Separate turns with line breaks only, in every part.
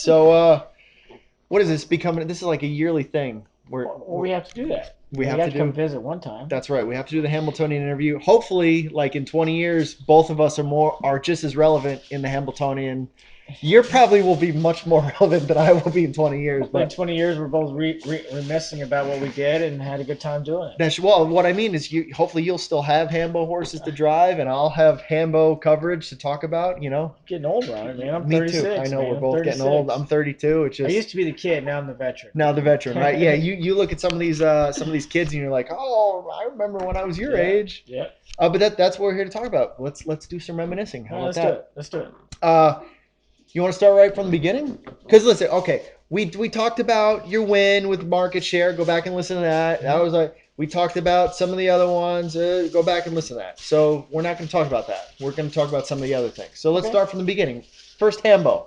So, what is this becoming? This is like a yearly thing.
Well, we have to do that.
We
You
have
have
to
to come
do.
visit one time.
That's right. We have to do the Hambletonian interview. Hopefully, like in 20 years, both of us are just as relevant in the Hambletonian. You probably will be much more relevant than I will be in 20 years.
Hopefully, in
But
20 years, we're both reminiscing about what we did and had a good time doing it.
that's well. What I mean is, you hopefully you'll still have Hambo horses to drive, and I'll have Hambo coverage to talk about.
Getting old, Ronnie, man. I'm
Me too. I
36,
know we're
man. I'm
both getting old.
36.
I'm 32. It's
I
just
used to be the kid. Now I'm the veteran.
now the veteran, right? Yeah. You look at some of these kids, and you're like, oh, I remember when I was your
Yeah.
age.
Yeah.
But that's what we're here to talk about. Let's do some reminiscing. How about
Let's do
that?
it. Let's do it.
You want to start right from the beginning? Because listen, okay, we talked about your win with market share. Go back and listen to that. That was like we talked about some of the other ones. Go back and listen to that. So we're not going to talk about that. We're going to talk about some of the other things. So let's start from the beginning. First Hambo.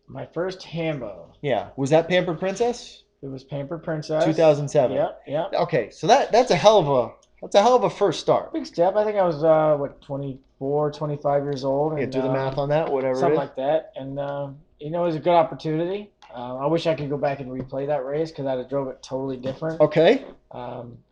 My first Hambo.
Yeah, was that Pampered Princess?
It was Pampered Princess.
2007.
Yeah.
Okay, so that's a hell of a first start.
Big step. I think I was 24, 25 years old.
Yeah,
And,
do the math on that, whatever.
something
it is.
like that. And it was a good opportunity. I wish I could go back and replay that race because I'd have drove it totally different.
Okay.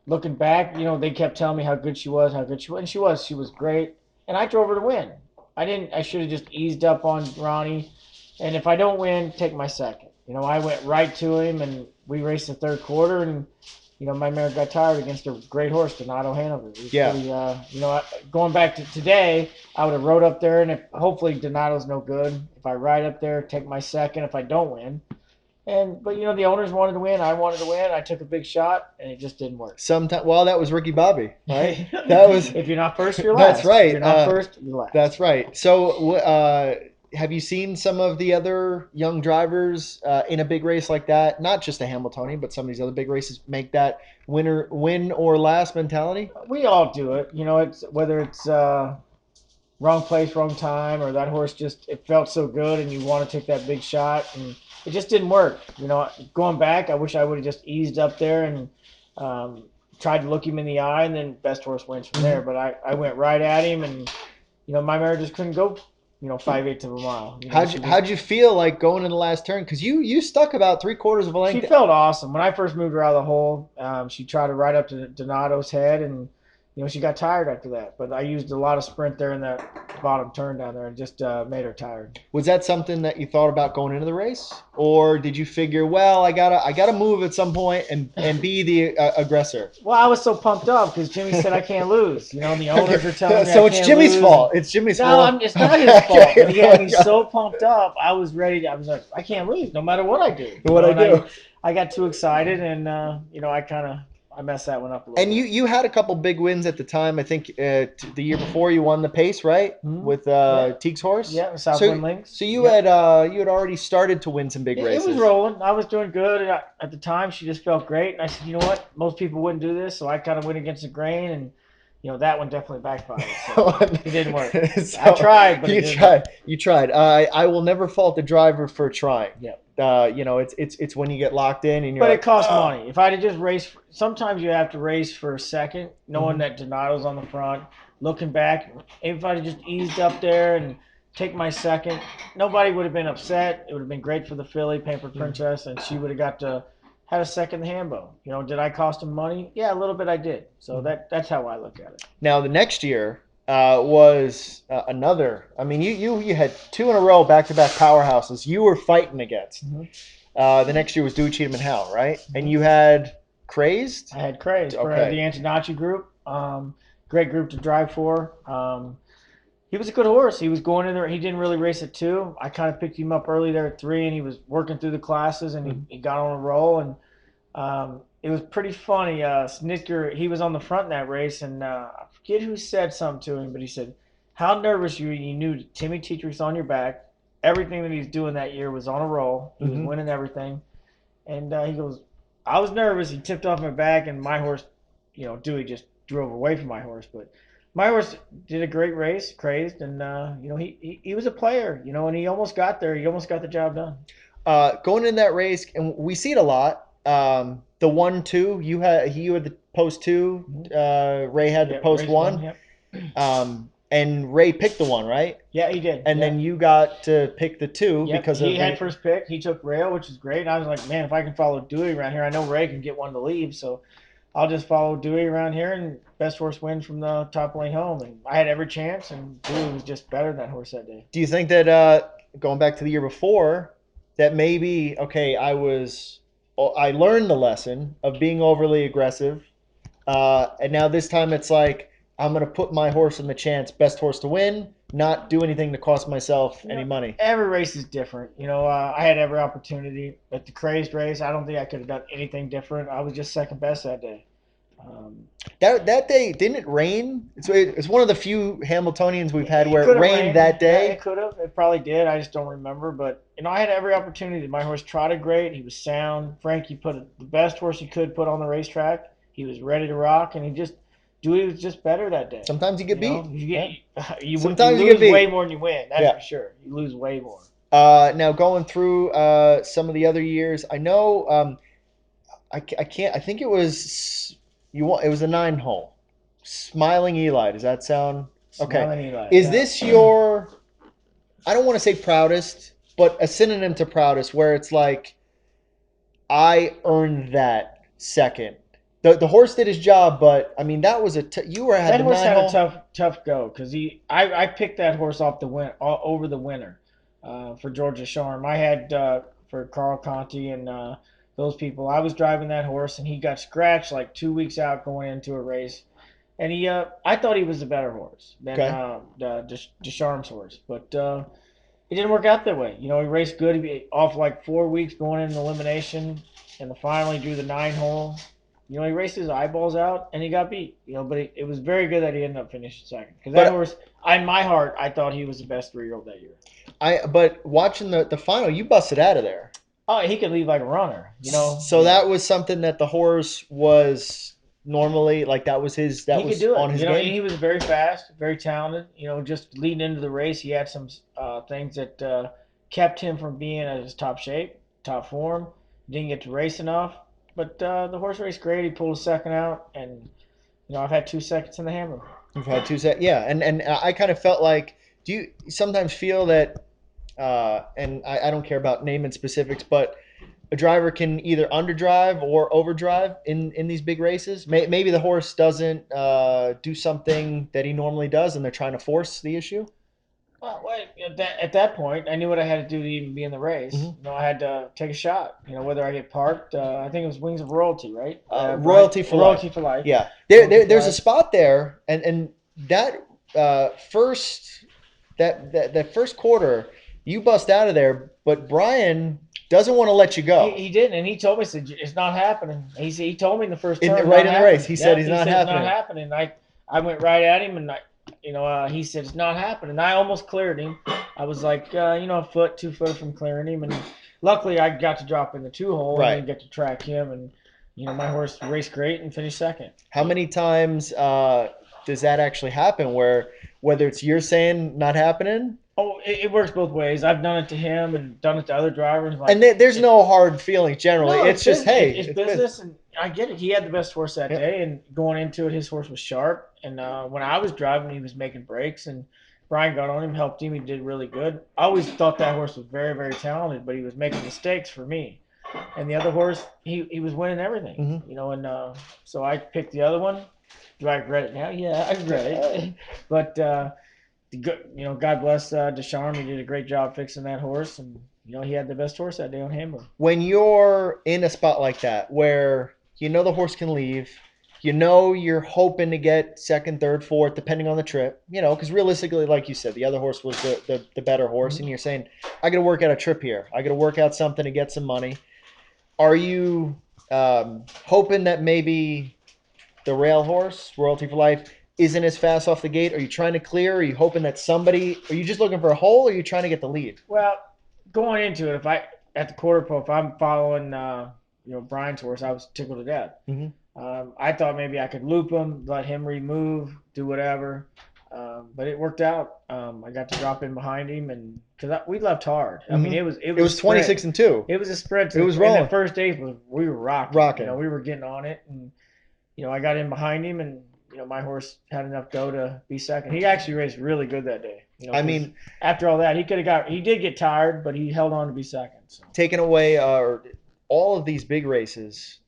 Looking back, they kept telling me how good she was, and she was great. And I drove her to win. I should have just eased up on Ronnie. And if I don't win, take my second. I went right to him, and we raced the third quarter, and my mare got tired against a great horse, Donato Hanover.
Yeah.
Pretty, going back to today, I would have rode up there, and hopefully Donato's no good. If I ride up there, take my second. If I don't win, but the owners wanted to win, I wanted to win. I took a big shot, and it just didn't work.
Well, that was Ricky Bobby, right? That was.
If you're not first, you're last.
That's right.
If you're not first, you're last.
That's right. So, have you seen some of the other young drivers in a big race like that? Not just a Hambletonian, but some of these other big races make that win or last mentality.
We all do it. It's whether it's wrong place, wrong time, or that horse it felt so good, and you want to take that big shot, and it just didn't work. Going back, I wish I would have just eased up there and tried to look him in the eye, and then best horse wins from there. But I went right at him, and my mare just couldn't go 5/8 of a mile.
How'd you feel like going in the last turn? Because you stuck about 3/4 of a length.
She felt awesome. When I first moved her out of the hole, she tried to ride up to Donato's head, and she got tired after that. But I used a lot of sprint there in that bottom turn down there, and just made her tired.
Was that something that you thought about going into the race, or did you figure, well, I gotta move at some point and be the aggressor?
Well, I was so pumped up because Jimmy said I can't lose. And the owners are telling me
so
I
it's
can't
Jimmy's
lose.
fault. It's Jimmy's fault.
No, it's not his fault. But he had me so pumped up. I was ready. I was like, I can't lose no matter what I do. I got too excited, and I messed that one up a little.
And
bit.
you had a couple big wins at the time. I think the year before you won the pace, right, with Teague's horse.
Yeah, Southwind Links.
So you had already started to win some big races.
It was rolling. I was doing good at the time. She just felt great, and I said, you know what? Most people wouldn't do this, so I kind of went against the grain, and that one definitely backfired. So it didn't work.
So
I tried, but
you tried. I will never fault the driver for trying.
Yeah.
It's when you get locked in and you're.
But
like,
it costs money. If I'd have just raced, sometimes you have to race for a second, knowing that Donato's on the front. Looking back, if I'd have just eased up there and take my second, nobody would have been upset. It would have been great for the filly, Pampered Princess, and she would have got to have a second Hambo. Did I cost him money? Yeah, a little bit I did. So that's how I look at it.
Now the next year was another. I mean, you had 2 in a row back-to-back powerhouses you were fighting against. The next year was Dewey Cheatham and Howe, right? And you had Crazed.
I had Crazed for the Antonacci group. Great group to drive for. He was a good horse. He was going in there. He didn't really race at 2. I kind of picked him up early there at 3, and he was working through the classes, and he got on a roll. And it was pretty funny. Snitker, he was on the front in that race, and I forget who said something to him, but he said, how nervous you knew Timmy Tetrick's on your back. Everything that he's doing that year was on a roll. He was winning everything. And he goes, I was nervous. He tipped off my back, and my horse, Dewey just drove away from my horse. But my horse did a great race, Crazed, and, he was a player, and he almost got there. He almost got the job done.
Going in that race, and we see it a lot, the 1-2, you had the post 2, Ray had the post 1.
Yep.
and Ray picked the 1, right?
Yeah, he did.
And then you got to pick the 2
Yep,
because
he
of
had first pick. He took Rail, which is great. And I was like, man, if I can follow Dewey around here, I know Ray can get one to leave. So I'll just follow Dewey around here, and best horse wins from the top lane home. And I had every chance, and Dewey was just better than that horse that day.
Do you think that going back to the year before, that maybe I learned the lesson of being overly aggressive, and now this time it's like I'm gonna put my horse in the chance, best horse to win, not do anything to cost myself any money.
Every race is different. I had every opportunity at the crazed race. I don't think I could have done anything different. I was just second best that day.
That day didn't it rain? It's one of the few Hamiltonians we've had where
could
it
have
rained that day.
Yeah, it could have. It probably did. I just don't remember. But I had every opportunity. My horse trotted great. He was sound. Frankie put the best horse he could put on the racetrack. He was ready to rock, and Dewey was just better that day.
Sometimes you get beat.
Sometimes you lose way more than you win. That's for sure. You lose way more.
Now going through some of the other years, I know I can't. I think it was It was a 9-hole. Smiling Eli. Does that sound okay?
Smiling Eli.
Is this your? I don't want to say proudest, but a synonym to proudest, where it's like I earned that second. The horse did his job, but I mean that was you were
that
the
horse had
hole.
a tough go because I picked that horse off over the winner for Georgia Sharm. I had for Carl Conti and those people. I was driving that horse and he got scratched like 2 weeks out going into a race, and I thought he was the better horse than Descharm's horse, but it didn't work out that way. He raced good. He off like 4 weeks going into elimination, and the final he drew the 9-hole. He raced his eyeballs out and he got beat. But it was very good that he ended up finishing second. Because that horse, in my heart, I thought he was the best 3-year-old that year.
But watching the final, you busted out of there.
Oh, he could leave like a runner.
So that was something that the horse was normally like. That was his. That was
could do it.
On his game.
He was very fast, very talented. Just leading into the race, he had some things that kept him from being at his top shape, top form. Didn't get to race enough. But the horse raced great. He pulled a second out, and I've had 2 seconds in the hammer.
You've had 2 seconds, yeah. And I kind of felt like, do you sometimes feel that? And I don't care about naming specifics, but a driver can either underdrive or overdrive in these big races. Maybe the horse doesn't do something that he normally does, and they're trying to force the issue.
Well, at that point, I knew what I had to do to even be in the race.
Mm-hmm.
I had to take a shot. Whether I get parked, I think it was Wings of Royalty, right?
Royalty for life. Yeah, there's a spot there, and that first quarter, you bust out of there, but Brian doesn't want to let you go.
He didn't, and he told me, said it's not happening. He told me in the first turn,
right in the race. He said it's not happening.
It's not happening. I went right at him, and he said it's not happening. I almost cleared him. I was like, a foot, 2 foot from clearing him, and luckily I got to drop in the 2-hole and get to track him, and my horse raced great and finished second.
How many times does that actually happen? Whether it's you're saying not happening?
Oh, it works both ways. I've done it to him and done it to other drivers.
And there's no hard feelings generally.
No,
it's just, hey.
It's business, and I get it. He had the best horse that day, and going into it, his horse was sharp. And when I was driving, he was making breaks, and Brian got on him, helped him. He did really good. I always thought that horse was very, very talented, but he was making mistakes for me. And the other horse, he was winning everything, and so I picked the other one. Do I regret it now? Yeah, I regret it. But God bless Descharm. He did a great job fixing that horse, and he had the best horse that day on Hamburg.
When you're in a spot like that, where the horse can leave, you're hoping to get second, third, fourth, depending on the trip. Because realistically, like you said, the other horse was the better horse, and you're saying, I got to work out a trip here. I got to work out something to get some money. Are you hoping that maybe the rail horse, Royalty for Life, isn't as fast off the gate? Are you trying to clear? Are you hoping that are you just looking for a hole, or are you trying to get the lead?
Well, going into it, at the quarter pole, if I'm following, Brian's horse, I was tickled to death.
Mm-hmm.
I thought maybe I could loop him, let him remove, do whatever. But it worked out. I got to drop in behind him, and because we left hard. I mean, it was
26-2.
It was a spread.
It was rolling.
The first day we were rocking. We were getting on it, and I got in behind him, and my horse had enough go to be second. He actually raced really good that day.
I mean,
after all that, he did get tired, but he held on to be second. So.
Taking away all of these big races,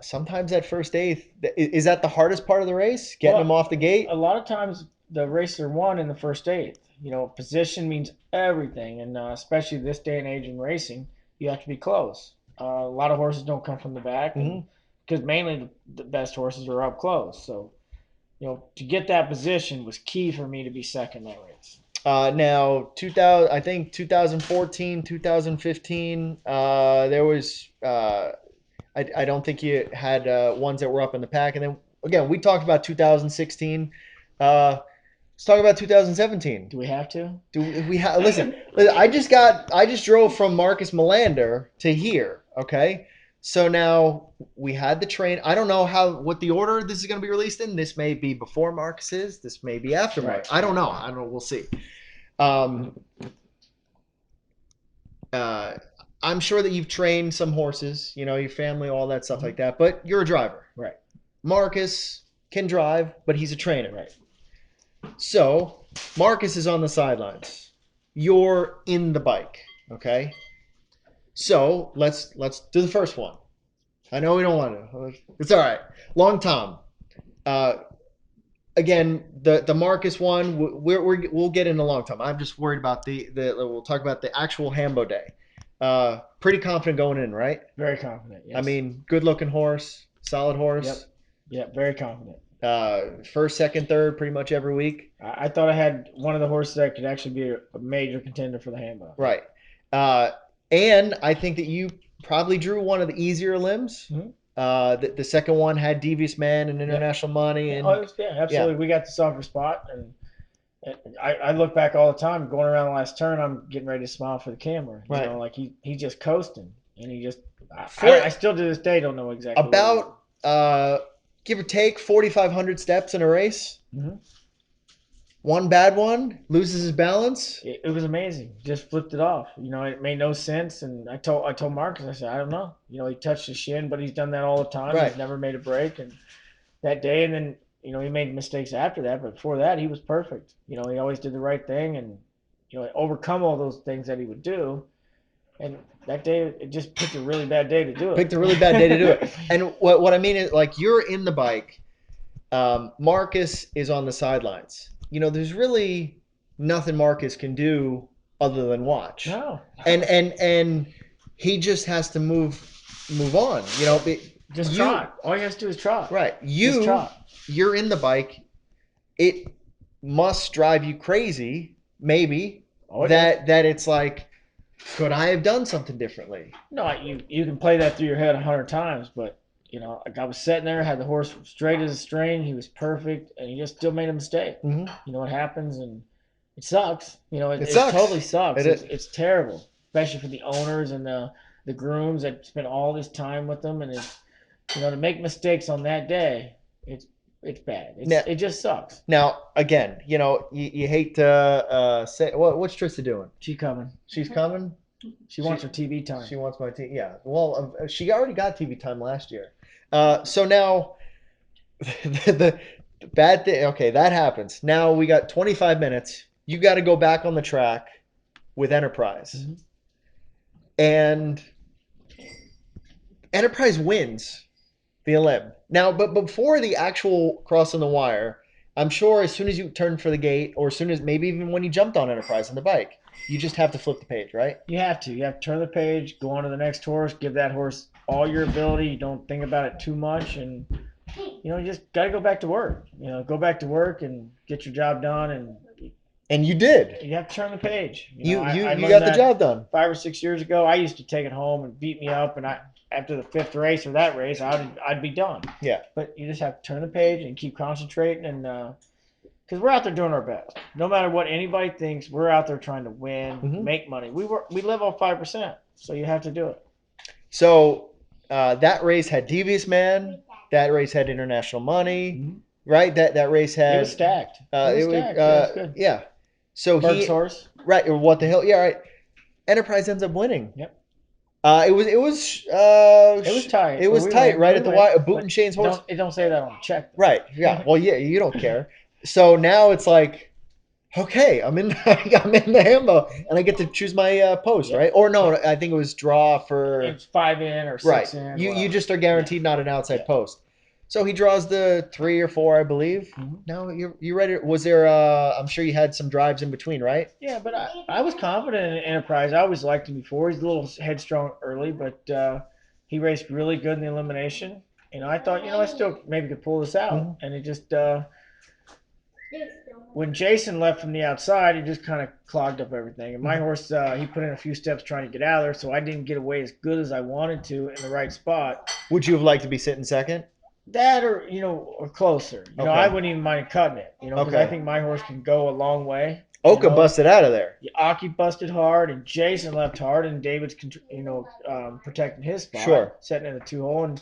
sometimes that first eighth, is that the hardest part of the race? Getting them off the gate?
A lot of times the races are won in the first eighth. Position means everything, and especially this day and age in racing, you have to be close. A lot of horses don't come from the back, because mainly the best horses are up close. So, to get that position was key for me to be second that race.
Now, 2000, I think 2014, 2015, there was, I don't think you had ones that were up in the pack. And then, again, we talked about 2016. Let's talk about 2017.
Do we have to?
Listen, I just drove from Marcus Melander to here, okay? So now we had the train. I don't know what the order this is going to be released in. This may be before Marcus's. This may be after Marcus. I don't know. We'll see. I'm sure that you've trained some horses, your family, all that stuff like that, but you're a driver.
Right.
Marcus can drive, but he's a trainer.
Right.
So Marcus is on the sidelines. You're in the bike, okay? So let's do the first one. I know we don't want to. It's all right. Long Tom. Again, the Marcus one, we'll get into Long Tom. I'm just worried about we'll talk about the actual Hambo day. Pretty confident going in, right?
Very confident, yes.
I mean, good-looking horse, solid horse.
Yep, very confident.
First, second, third, pretty much every week.
I thought I had one of the horses that could actually be a major contender for the Hambo.
Right. And I think that you probably drew one of the easier limbs. Mm-hmm. The second one had Devious Man and International Money. And,
absolutely. Yeah. We got the softer spot. And I look back all the time, going around the last turn, I'm getting ready to smile for the camera.
Right.
Like he's just coasting. And he just I still to this day don't know exactly.
About, give or take, 4,500 steps in a race. Mm-hmm. One bad one, loses his balance.
It was amazing. Just flipped it off. It made no sense. And I told Marcus, I said, I don't know. He touched his shin, but he's done that all the time.
Right.
He's never made a break. And that day, and then, he made mistakes after that. But before that, he was perfect. He always did the right thing and, overcome all those things that he would do. And that day, it just picked a really bad day to do it.
Picked a really bad day to do it. And what I mean is, like, you're in the bike. Marcus is on the sidelines. There's really nothing Marcus can do other than watch.
No.
And he just has to move on.
Just trot. All he has to do is trot.
Right. You're in the bike. It must drive you crazy, maybe, that it's like, could I have done something differently?
No, you can play that through your head 100 times, but I was sitting there, had the horse straight as a string. He was perfect, and he just still made a mistake. Mm-hmm. You know what happens, and it sucks. It sucks. Totally sucks. It's terrible, especially for the owners and the grooms that spend all this time with them, and it's to make mistakes on that day. It's bad. It just sucks.
Now, again, you hate to say what's Trista doing?
She's coming.
She's coming.
She wants her TV time.
She wants my TV. Yeah. Well, she already got TV time last year. So now the bad thing. Okay, that happens. Now we got 25 minutes. You got to go back on the track with Enterprise, mm-hmm. and Enterprise wins the limb. Now, but before the actual crossing the wire, I'm sure as soon as you turned for the gate, or as soon as maybe even when you jumped on Enterprise on the bike, you just have to flip the page, right?
You have to. You have to turn the page, go on to the next horse, give that horse all your ability. You don't think about it too much, and you just got to go back to work. Go back to work and get your job done.
And you did.
You have to turn the page.
You got the job done.
5 or 6 years ago, I used to take it home and beat me up, and after the 5th race or that race, I'd be done.
Yeah.
But you just have to turn the page and keep concentrating, and because we're out there doing our best. No matter what anybody thinks, we're out there trying to win, mm-hmm. make money. We live off 5%, so you have to do it.
So that race had Devious Man. That race had International Money. Mm-hmm. Right. That race had.
It was stacked. It was good.
Yeah. So
Berg's horse.
Right. Or what the hell? Yeah. Right. Enterprise ends up winning.
Yep. It was tight.
it
but
was
we
tight
win.
right
We
at the
win.
wire. A boot
But
and chains horse.
it don't say that on the check. Though.
Right. Yeah. Well, yeah. You don't care. So now it's like, okay, I'm in. I'm in the Hambo, and I get to choose my post,
Yep.
right? Or no, I think it was draw for.
It's 5 in or 6
Right.
in.
You just are guaranteed not an outside
Yeah.
post. So he draws the 3 or 4, I believe.
Mhm.
No, you ready? Was there? I'm sure you had some drives in between, right?
Yeah, but I was confident in Enterprise. I always liked him before. He's a little headstrong early, but he raced really good in the elimination. I thought, I still maybe could pull this out.
Mhm.
And it just, when Jason left from the outside, he just kind of clogged up everything. And my horse, he put in a few steps trying to get out of there, so I didn't get away as good as I wanted to in the right spot.
Would you have liked to be sitting second?
That or closer.
Okay.
I wouldn't even mind cutting it, because
Okay.
I think my horse can go a long way.
Oka busted out of there.
Aki busted hard, and Jason left hard, and David's protecting his spot,
Sure.
setting in the 2-hole, and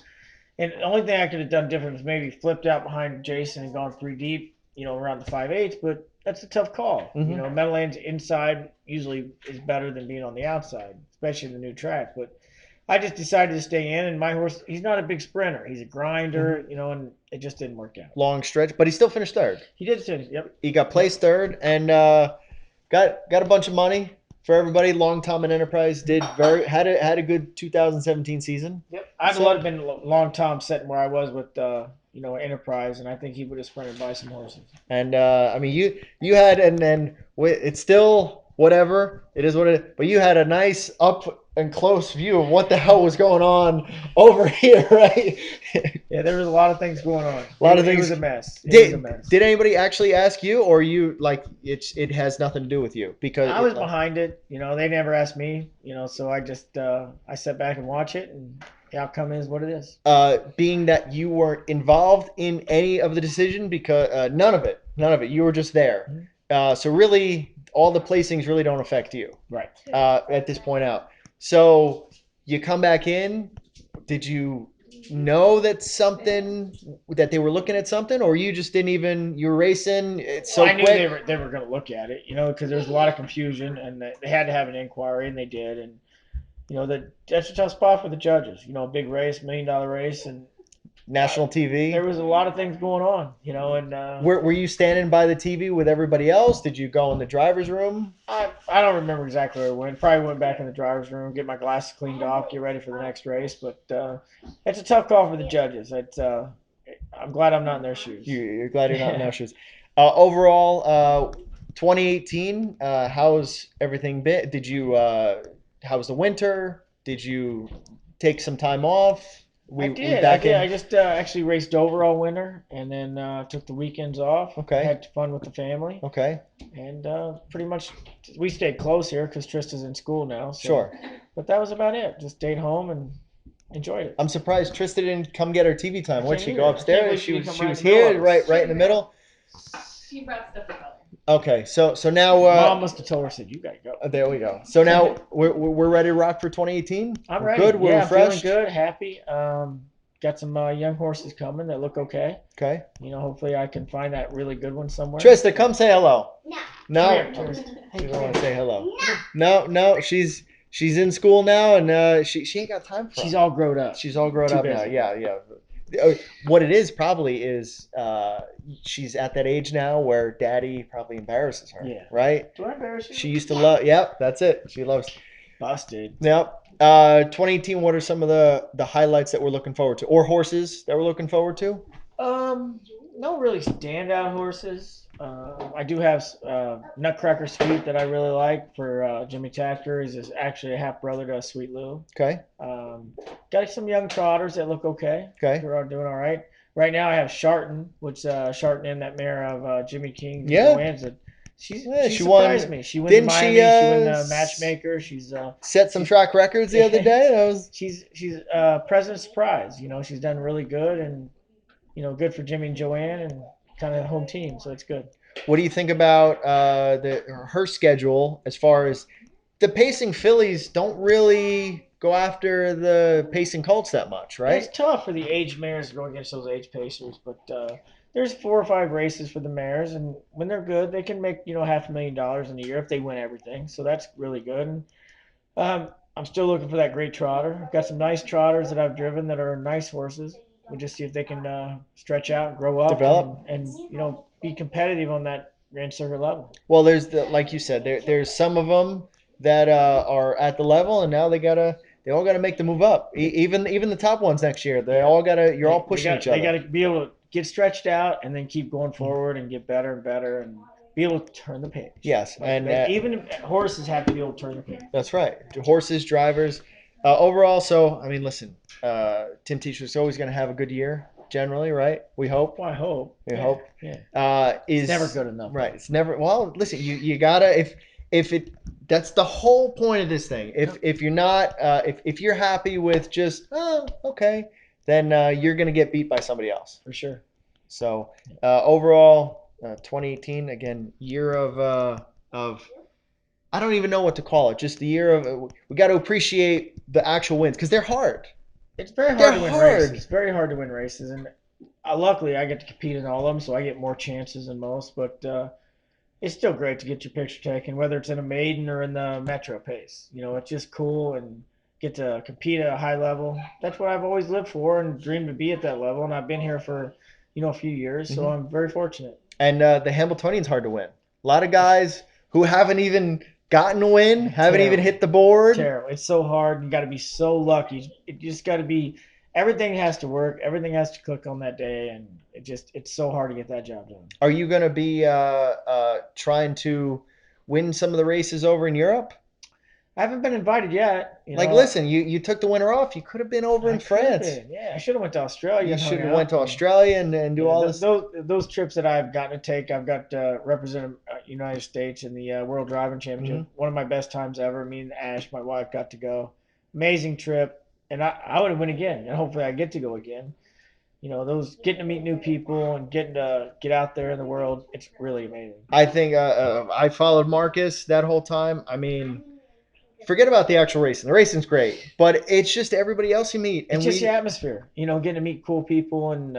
the only thing I could have done different was maybe flipped out behind Jason and gone 3 deep, around the 5/8. But that's a tough call.
Mhm.
Meadowlands inside usually is better than being on the outside, especially in the new track. But I just decided to stay in, and my horse, he's not a big sprinter. He's a grinder, and it just didn't work out.
Long stretch, but he still finished third.
He did finish, yep.
He got placed third and got a bunch of money for everybody. Long Tom and Enterprise had a good 2017 season.
Yep. I'd love to have been long Tom sitting where I was with Enterprise, and I think he would have sprinted by some horses.
And I mean, you had, and then it's still whatever it is, what it is, but you had a nice up and close view of what the hell was going on over here, right?
Yeah, there was a lot of things going on.
A lot of
It
things.
was a mess.
Did anybody actually ask you, or you like it has nothing to do with you? Because
I was behind it. They never asked me. So I just I sat back and watch it, and the outcome is what it is.
Being that you weren't involved in any of the decision, because none of it, you were just there. So really, all the placings really don't affect you,
right?
At this point out. So you come back in. Did you know that they were looking at something, or you just didn't even? You were racing. It's so
I knew
quick.
they were going to look at it, because there was a lot of confusion, and they had to have an inquiry, and they did, and that's a tough spot for the judges. A big race, $1 million race, and
national TV.
There was a lot of things going on, and
were you standing by the TV with everybody else? Did you go in the driver's room?
I don't remember exactly where I went. Probably went back in the driver's room, get my glasses cleaned off, get ready for the next race. But it's a tough call for the judges. I'm glad I'm not in their shoes.
You're glad you're not in their shoes. Overall, 2018. How's everything been? How's the winter? Did you take some time off?
I did. I just actually raced Dover all winter, and then took the weekends off.
Okay.
Had fun with the family.
Okay.
And pretty much we stayed close here because Trista's in school now. So.
Sure.
But that was about it. Just stayed home and enjoyed it.
I'm surprised Trista didn't come get her TV time. What'd she go upstairs? She was
right
here, right in the middle.
She brought stuff to color.
Okay, so now
Mom must have told her, said you gotta go.
There we go. So now we're ready to rock for 2018.
I'm ready.
Good. We're refreshed.
Feeling good, happy. Got some young horses coming that look okay.
Okay.
Hopefully I can find that really good one somewhere.
Trista, come say hello. No.
Come
She don't want to say hello. No. She's in school now, and she ain't got time for it.
She's all grown up.
She's all grown
Too
up
busy.
now. Yeah. What it is probably is she's at that age now where daddy probably embarrasses her.
Yeah.
Right?
Do I embarrass you?
She used to love. Yep, that's it. She loves.
Busted.
Yep. 2018. What are some of the highlights that we're looking forward to, or horses that we're looking forward to?
No really standout horses. I do have Nutcracker Sweet that I really like for Jimmy Tacker. He's actually a half brother to Sweet Lou.
Okay.
Got some young trotters that look okay.
Okay.
We're doing all right. Right now I have Sharton, which Sharton in that mare of Jimmy King.
Yeah.
She
won.
surprised me. She won
Didn't
Miami.
she,
She won the Matchmaker. She's
set some track records the other day. That was.
She's President Surprise. She's done really good, and good for Jimmy and Joanne, and kind of home team. So it's good.
What do you think about her schedule as far as the pacing fillies don't really go after the pacing colts that much, right?
It's tough for the age mares to go against those age pacers, but there's 4 or 5 races for the mares, and when they're good, they can make $500,000 in a year if they win everything. So that's really good. And, I'm still looking for that great trotter. I've got some nice trotters that I've driven that are nice horses. We'll just see if they can stretch out, grow up,
Develop.
and be competitive on that Grand Circuit level.
Well, there's like you said, there's some of them that are at the level, and now they all gotta make the move up. Even the top ones next year, they all gotta. You're all pushing each other.
They got to be able to get stretched out and then keep going forward and get better and better and be able to turn the page.
Yes, and
even horses have to be able to turn the page.
That's right. Horses, drivers, overall. So I mean, listen, Tim Tetrick's always going to have a good year, generally, right? We hope.
Well, I hope.
We hope.
Yeah. It's never good enough.
Right. It's never. Well, listen, you gotta if it. That's the whole point of this thing. If you're not if you're happy with just okay, then you're going to get beat by somebody else
For sure.
So overall. 2018 again, year of I don't even know what to call it. Just the year of we got to appreciate the actual wins because they're hard.
It's very hard to win races. It's very hard to win races, and luckily I get to compete in all of them, so I get more chances than most. But it's still great to get your picture taken, whether it's in a maiden or in the Metro pace. It's just cool and get to compete at a high level. That's what I've always lived for and dreamed to be at that level, and I've been here for a few years, so I'm very fortunate.
And the Hambletonian's hard to win. A lot of guys who haven't even gotten a win, haven't even hit the board.
Terrible. It's so hard. You got to be so lucky. It just got to be. Everything has to work. Everything has to click on that day, and it's so hard to get that job done.
Are you going to be trying to win some of the races over in Europe?
I haven't been invited yet.
Listen, you took the winter off. You could have been over in France.
Yeah, I should have went to Australia.
You should have went to Australia and do all this.
Those trips that I've gotten to take, I've got represented United States in the World Driving Championship. Mm-hmm. One of my best times ever. Me and Ash, my wife, got to go. Amazing trip, and I would have went again, and hopefully I get to go again. Those getting to meet new people and getting to get out there in the world, it's really amazing.
I think I followed Marcus that whole time. I mean. Forget about the actual racing. The racing's great, but it's just everybody else you meet.
And it's just the atmosphere, getting to meet cool people. And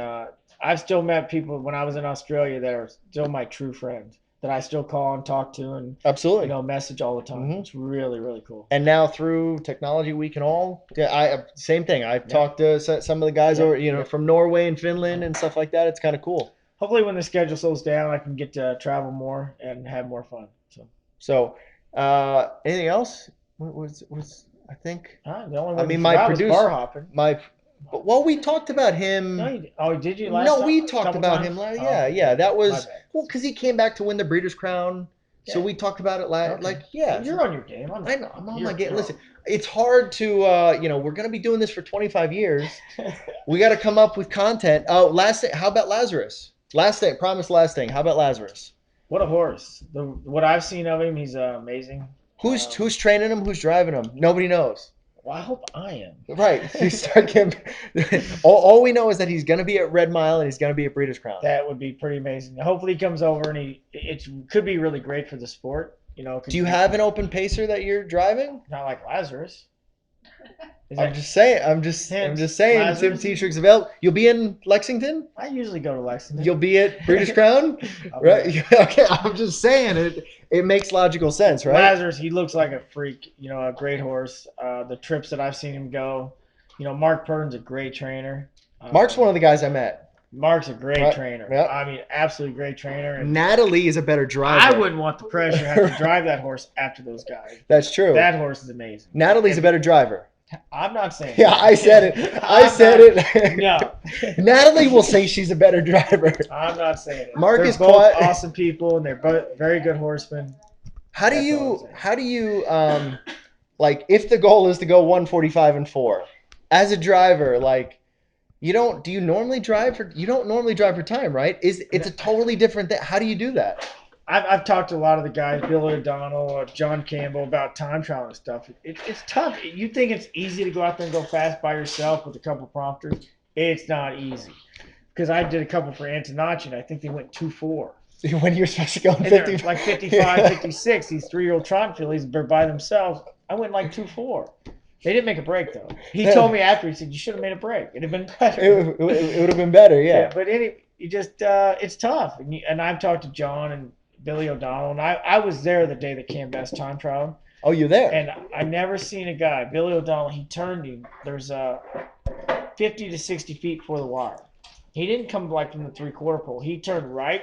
I've still met people when I was in Australia that are still my true friends that I still call and talk to and
absolutely
message all the time. Mm-hmm. It's really, really cool.
And now through technology, we can all same thing. I've talked to some of the guys over from Norway and Finland and stuff like that. It's kind of cool.
Hopefully, when the schedule slows down, I can get to travel more and have more fun.
So anything else? Was I think?
The only one my producer, was bar hopping.
We talked about him.
No, did you?
We talked about him. Yeah. That was because he came back to win the Breeders' Crown. Yeah. So we talked about it last.
Okay. You're on your game.
I know. I'm on my game. Listen, it's hard to. We're gonna be doing this for 25 years. We got to come up with content. Oh, last thing. How about Lazarus? Last thing. Promise. Last thing. How about Lazarus?
What a horse! What I've seen of him, he's amazing.
Who's training him? Who's driving him? Nobody knows.
Well, I hope I am.
Right. All we know is that he's going to be at Red Mile and he's going to be at Breeders' Crown.
That would be pretty amazing. Hopefully he comes over and it could be really great for the sport. Do
you have an open pacer that you're driving?
Not like Lazarus.
I'm just saying. Lazarus? Tim Tetrick's available. You'll be in Lexington?
I usually go to Lexington.
You'll be at Breeders' Crown? Right? Okay, I'm just saying it makes logical sense, right?
Lazarus, he looks like a freak, a great horse. The trips that I've seen him go, Mark Purdon's a great trainer.
Mark's one of the guys I met.
Mark's a great trainer. Yep. I mean, absolutely great trainer. And
Natalie is a better driver.
I wouldn't want the pressure to have to drive that horse after those guys.
That's true.
That horse is amazing.
Natalie's a better driver.
I'm not saying
Yeah, I said it. I said it.
No.
Natalie will say she's a better driver.
I'm not saying it.
Mark
they're
is
both awesome people, and they're both very good horsemen.
How do you if the goal is to go 145-4 as a driver, do you normally drive you don't normally drive for time, right? It's a totally different thing. How do you do that?
I've talked to a lot of the guys, Billy O'Donnell, John Campbell, about time trial and stuff. It's tough. You think it's easy to go out there and go fast by yourself with a couple prompters. It's not easy. Because I did a couple for Antonacci, and I think they went 2-4.
When you're supposed to go 50.
Like 55, 56, these 3-year-old trot fillies, they're by themselves. I went 2-4. They didn't make a break, though. He told me after, he said, you should have made a break. It'd have been better.
It would have been better, yeah.
But it's tough. And I've talked to John and Billy O'Donnell, and I was there the day that Cam Best time trial.
Oh, you there?
And I never seen a guy, Billy O'Donnell. He turned him. There's 50 to 60 feet before the wire. He didn't come like from the 3/4 pole. He turned right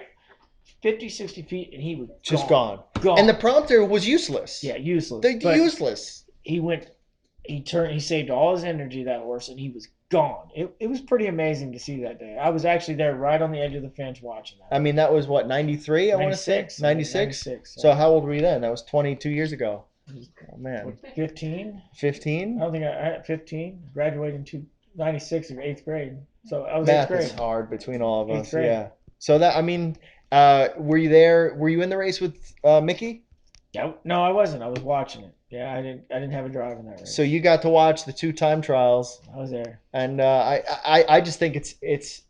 50, 60 feet, and he was
Just gone.
Gone.
And the prompter was useless.
Yeah, useless.
They're
But
useless.
he saved all his energy, that horse, and he was gone. It was pretty amazing to see that day. I was actually there right on the edge of the fence watching that.
I mean, that was what, 93, I want to say? 96? So how old were you then? That was 22 years ago. Oh, man.
15?
15?
I don't think I 15. Graduated in 96 in 8th grade. So I was
Math
8th grade.
is hard between all of us.
8th grade.
Yeah. So that, I mean, were you there? Were you in the race with Mickey?
Yeah, no, I wasn't. I was watching it. Yeah, I didn't have a drive in that race.
So you got to watch the 2 time trials.
I was there.
And I just think it's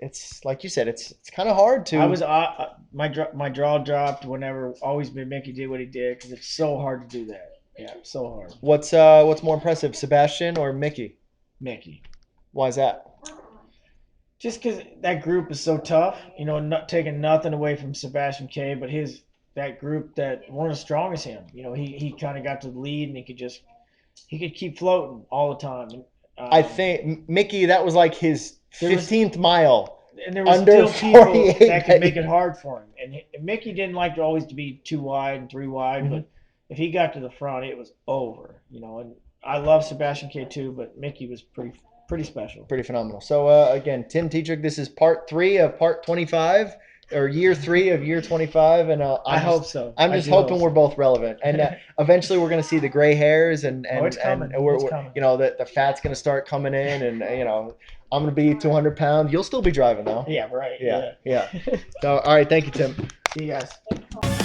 like you said, it's kind of hard to.
I was my jaw dropped whenever Mickey did what he did, because it's so hard to do that. Yeah, so hard.
What's more impressive, Sebastian or Mickey?
Mickey.
Why is that?
Just because that group is so tough, not taking nothing away from Sebastian K, but that group that weren't as strong as him. He kind of got to the lead, and he could keep floating all the time.
I think Mickey, that was like his 15th mile.
And there was
under
still people
48
that could make it hard for him. And Mickey didn't like to always to be 2 wide and 3 wide, but if he got to the front, it was over. And I love Sebastian K too, but Mickey was pretty special.
Pretty phenomenal. So again, Tim Tetrick, this is part 3 of part 25, or year 3 of year 25, and
I hope so.
I'm just hoping we're both relevant, and eventually we're going to see the gray hairs, and
it's coming.
we're
It's coming.
the fat's going to start coming in, and I'm going to be 200 pounds. You'll still be driving though.
Yeah, right.
Yeah. So all right, thank you, Tim.
See you guys.